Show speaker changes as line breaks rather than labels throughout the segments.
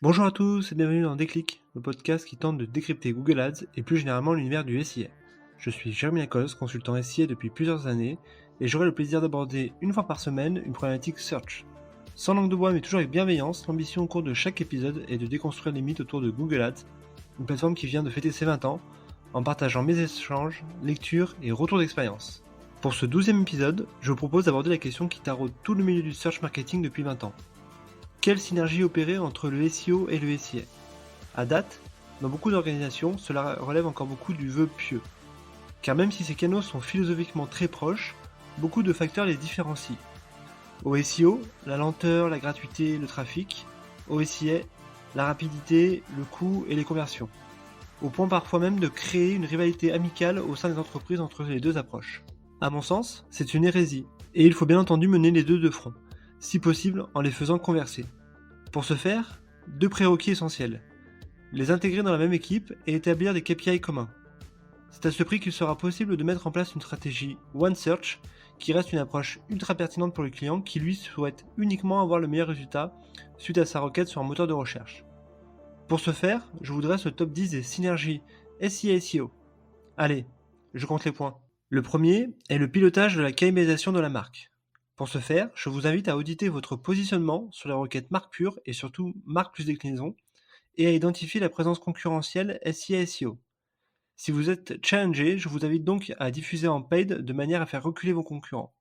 Bonjour à tous et bienvenue dans Déclic, le podcast qui tente de décrypter Google Ads et plus généralement l'univers du SIA. Je suis Jérémy Lacoste, consultant SIA depuis plusieurs années et j'aurai le plaisir d'aborder une fois par semaine une problématique search. Sans langue de bois mais toujours avec bienveillance, l'ambition au cours de chaque épisode est de déconstruire les mythes autour de Google Ads, une plateforme qui vient de fêter ses 20 ans, en partageant mes échanges, lectures et retours d'expérience. Pour ce 12e épisode, je vous propose d'aborder la question qui taraude tout le milieu du search marketing depuis 20 ans. Quelle synergie opérer entre le SEO et le SIA ? À date, dans beaucoup d'organisations, cela relève encore beaucoup du vœu pieux. Car même si ces canaux sont philosophiquement très proches, beaucoup de facteurs les différencient. Au SEO, la lenteur, la gratuité, le trafic. Au SIA, la rapidité, le coût et les conversions. Au point parfois même de créer une rivalité amicale au sein des entreprises entre les deux approches. À mon sens, c'est une hérésie, et il faut bien entendu mener les deux de front, si possible en les faisant converser. Pour ce faire, deux prérequis essentiels. Les intégrer dans la même équipe et établir des KPI communs. C'est à ce prix qu'il sera possible de mettre en place une stratégie One Search qui reste une approche ultra pertinente pour le client qui lui souhaite uniquement avoir le meilleur résultat suite à sa requête sur un moteur de recherche. Pour ce faire, je vous dresse le top 10 des synergies SIA et SEO. Allez, je compte les points. Le premier est le pilotage de la KPIisation de la marque. Pour ce faire, je vous invite à auditer votre positionnement sur la requête marque pure et surtout marque plus déclinaison et à identifier la présence concurrentielle SIA et SEO. Si vous êtes challengé, je vous invite donc à diffuser en paid de manière à faire reculer vos concurrents.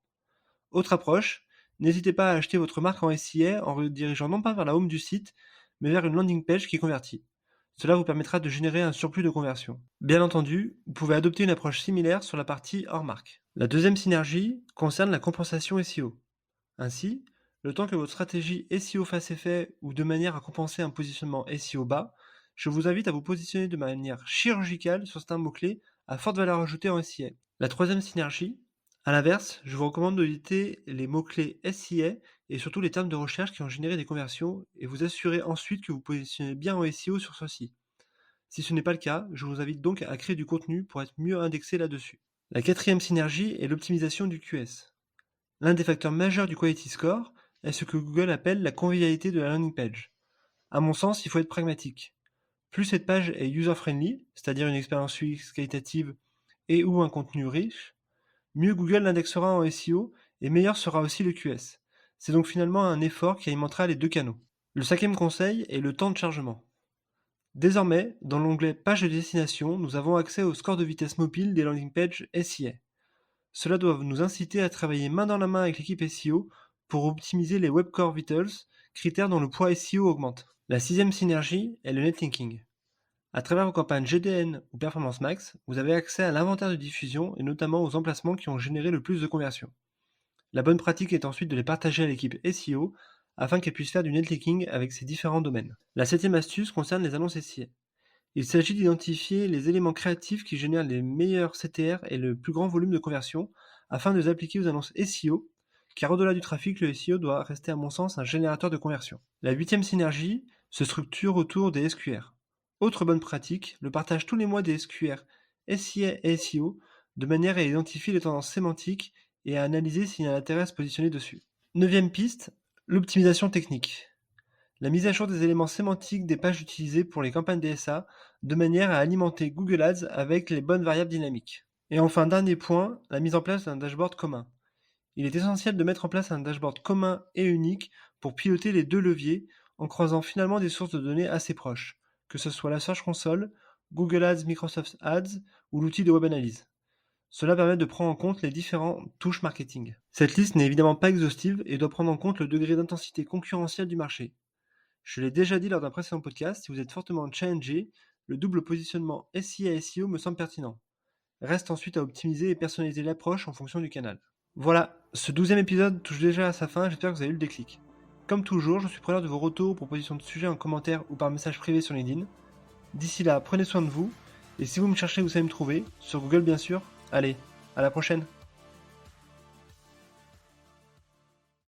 Autre approche, n'hésitez pas à acheter votre marque en SIA en redirigeant non pas vers la home du site, mais vers une landing page qui convertit. Cela vous permettra de générer un surplus de conversion. Bien entendu, vous pouvez adopter une approche similaire sur la partie hors marque. La deuxième synergie concerne la compensation SEO. Ainsi, le temps que votre stratégie SEO fasse effet ou de manière à compenser un positionnement SEO bas, je vous invite à vous positionner de manière chirurgicale sur certains mots-clés à forte valeur ajoutée en SIA. La troisième synergie, à l'inverse, je vous recommande d'auditer les mots-clés SIA et surtout les termes de recherche qui ont généré des conversions et vous assurer ensuite que vous positionnez bien en SEO sur ceux-ci. Si ce n'est pas le cas, je vous invite donc à créer du contenu pour être mieux indexé là-dessus. La quatrième synergie est l'optimisation du QS. L'un des facteurs majeurs du Quality Score est ce que Google appelle la convivialité de la landing page. À mon sens, il faut être pragmatique. Plus cette page est user-friendly, c'est-à-dire une expérience UX qualitative et ou un contenu riche, mieux Google l'indexera en SEO et meilleur sera aussi le QS. C'est donc finalement un effort qui alimentera les deux canaux. Le cinquième conseil est le temps de chargement. Désormais, dans l'onglet Page de destination, nous avons accès au score de vitesse mobile des landing pages SIA. Cela doit nous inciter à travailler main dans la main avec l'équipe SEO pour optimiser les Web Core Vitals, critères dont le poids SEO augmente. La sixième synergie est le netlinking. À travers vos campagnes GDN ou Performance Max, vous avez accès à l'inventaire de diffusion et notamment aux emplacements qui ont généré le plus de conversions. La bonne pratique est ensuite de les partager à l'équipe SEO afin qu'elle puisse faire du netlinking avec ces différents domaines. La septième astuce concerne les annonces SIA. Il s'agit d'identifier les éléments créatifs qui génèrent les meilleurs CTR et le plus grand volume de conversion afin de les appliquer aux annonces SEO, car au-delà du trafic, le SEO doit rester à mon sens un générateur de conversion. La huitième synergie se structure autour des SQR. Autre bonne pratique, le partage tous les mois des SQR SIA et SEO de manière à identifier les tendances sémantiques et à analyser s'il y a un intérêt à se positionner dessus. Neuvième piste, l'optimisation technique. La mise à jour des éléments sémantiques des pages utilisées pour les campagnes DSA de manière à alimenter Google Ads avec les bonnes variables dynamiques. Et enfin, dernier point, la mise en place d'un dashboard commun. Il est essentiel de mettre en place un dashboard commun et unique pour piloter les deux leviers en croisant finalement des sources de données assez proches, que ce soit la Search Console, Google Ads, Microsoft Ads ou l'outil de web analyse. Cela permet de prendre en compte les différentes touches marketing. Cette liste n'est évidemment pas exhaustive et doit prendre en compte le degré d'intensité concurrentielle du marché. Je l'ai déjà dit lors d'un précédent podcast, si vous êtes fortement challengé, le double positionnement SIA et SEO me semble pertinent. Reste ensuite à optimiser et personnaliser l'approche en fonction du canal. Voilà, ce 12e épisode touche déjà à sa fin, j'espère que vous avez eu le déclic. Comme toujours, je suis preneur de vos retours, propositions de sujets en commentaire ou par message privé sur LinkedIn. D'ici là, prenez soin de vous, et si vous me cherchez, vous savez me trouver, sur Google bien sûr. Allez, à la prochaine!